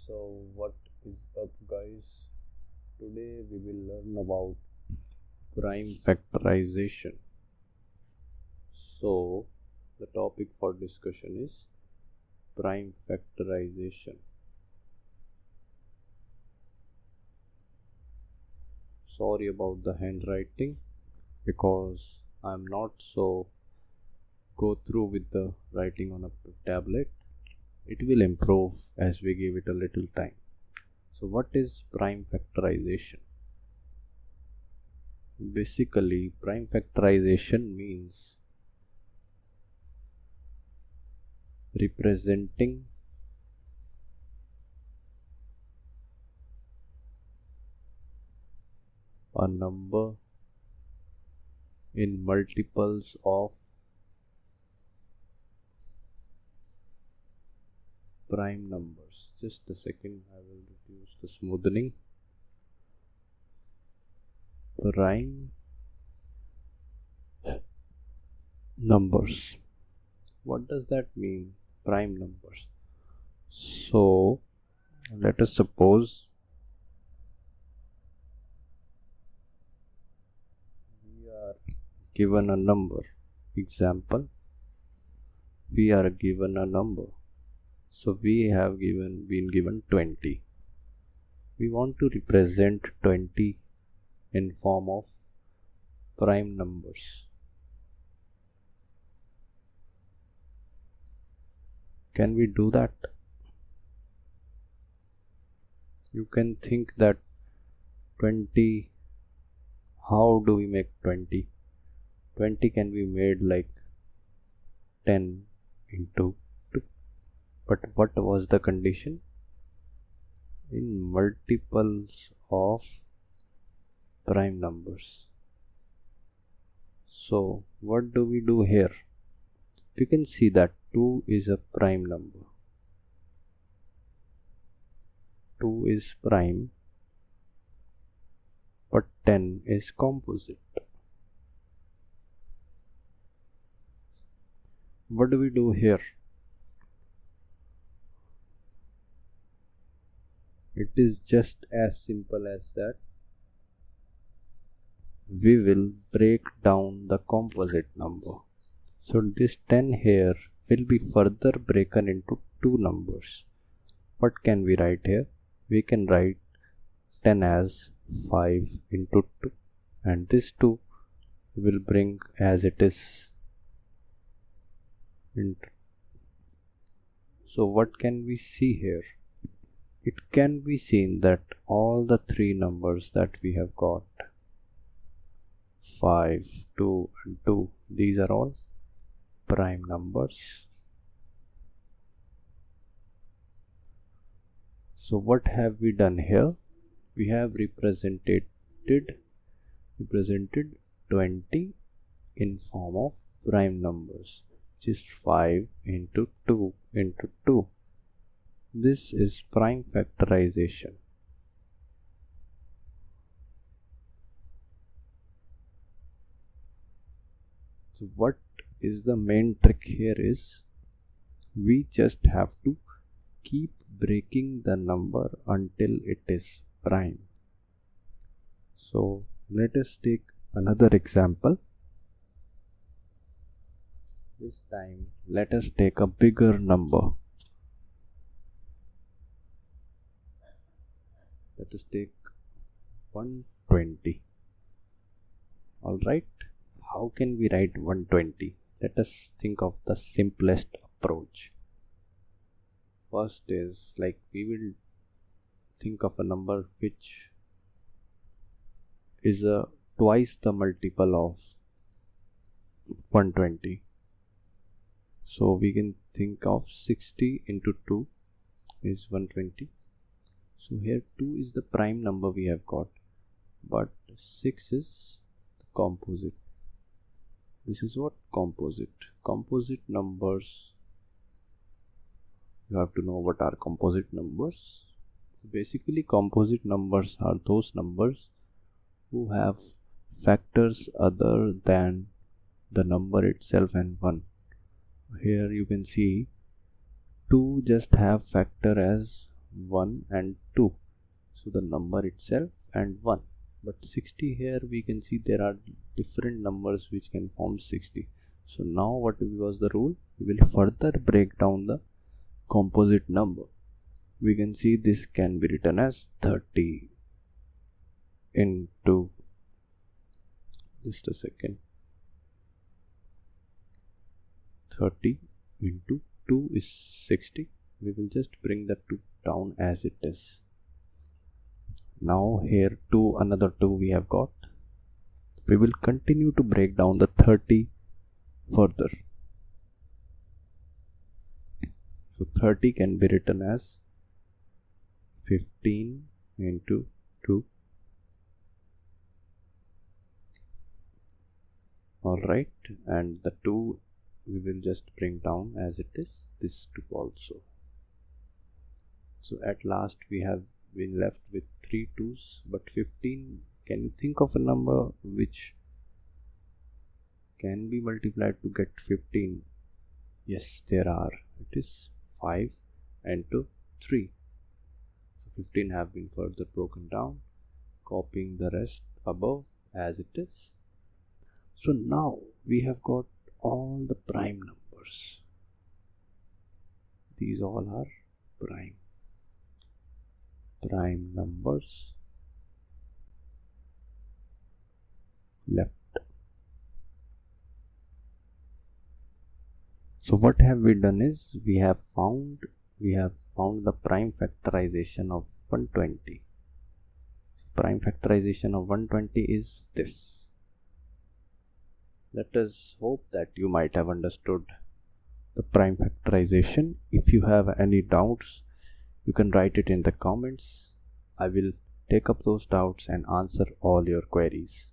So what is up guys? Today we will learn about prime factorization. So the topic for discussion is prime factorization. Sorry about the handwriting because I'm not so go through with the writing on a tablet. It will improve as we give it a little time. So what is prime factorization? Basically, prime factorization means representing a number in multiples of prime numbers. Just a second, I will reduce the smoothing. Prime numbers. What does that mean? Prime numbers. So let us suppose we are given a number. Example, we are given a number. So we have been given 20. We want to represent 20 in form of prime numbers. Can we do that? You can think that 20, how do we make 20? 20 can be made like 10 into 2. But what was the condition? In multiples of prime numbers. So what do we do here? We can see that 2 is a prime number. 2 is prime, but 10 is composite. What do we do here? It is just as simple as that. We will break down the composite number. So this 10 here will be further broken into two numbers. What can we write here? We can write 10 as 5 into 2, and this 2 will bring as it is into. So what can we see here? It can be seen that all the three numbers that we have got, 5, 2 and 2, these are all prime numbers. So what have we done here? We have represented 20 in form of prime numbers, which is 5 into 2 into 2. This is prime factorization. So what is the main trick here is we just have to keep breaking the number until it is prime. So let us take another example. This time let us take a bigger number. Let us take 120. Alright, how can we write 120? Let us think of the simplest approach. First is like we will think of a number which is twice the multiple of 120. So we can think of 60 into 2 is 120. So here 2 is the prime number we have got, but 6 is the composite. This is what composite. Composite numbers, you have to know what are composite numbers. So basically composite numbers are those numbers who have factors other than the number itself and 1. Here you can see 2 just have factor as 1 and 2. So the number itself and 1. But 60 here we can see there are different numbers which can form 60. So now what was the rule? We will further break down the composite number. We can see this can be written as 30 into, just a second, 30 into 2 is 60. We will just bring the 2 down as it is. Now here another 2 we have got. We will continue to break down the 30 further. So 30 can be written as 15 into 2. Alright, and the 2 we will just bring down as it is, this 2 also. So at last we have been left with 3 2's, but 15, can you think of a number which can be multiplied to get 15? Yes, there are. It is 5 and 3. So 15 have been further broken down, copying the rest above as it is. So now we have got all the prime numbers. These all are prime numbers left. So what have we done is we have found the prime factorization of 120. Prime factorization of 120 is this. Let us hope that you might have understood the prime factorization. If you have any doubts, you can write it in the comments. I will take up those doubts and answer all your queries.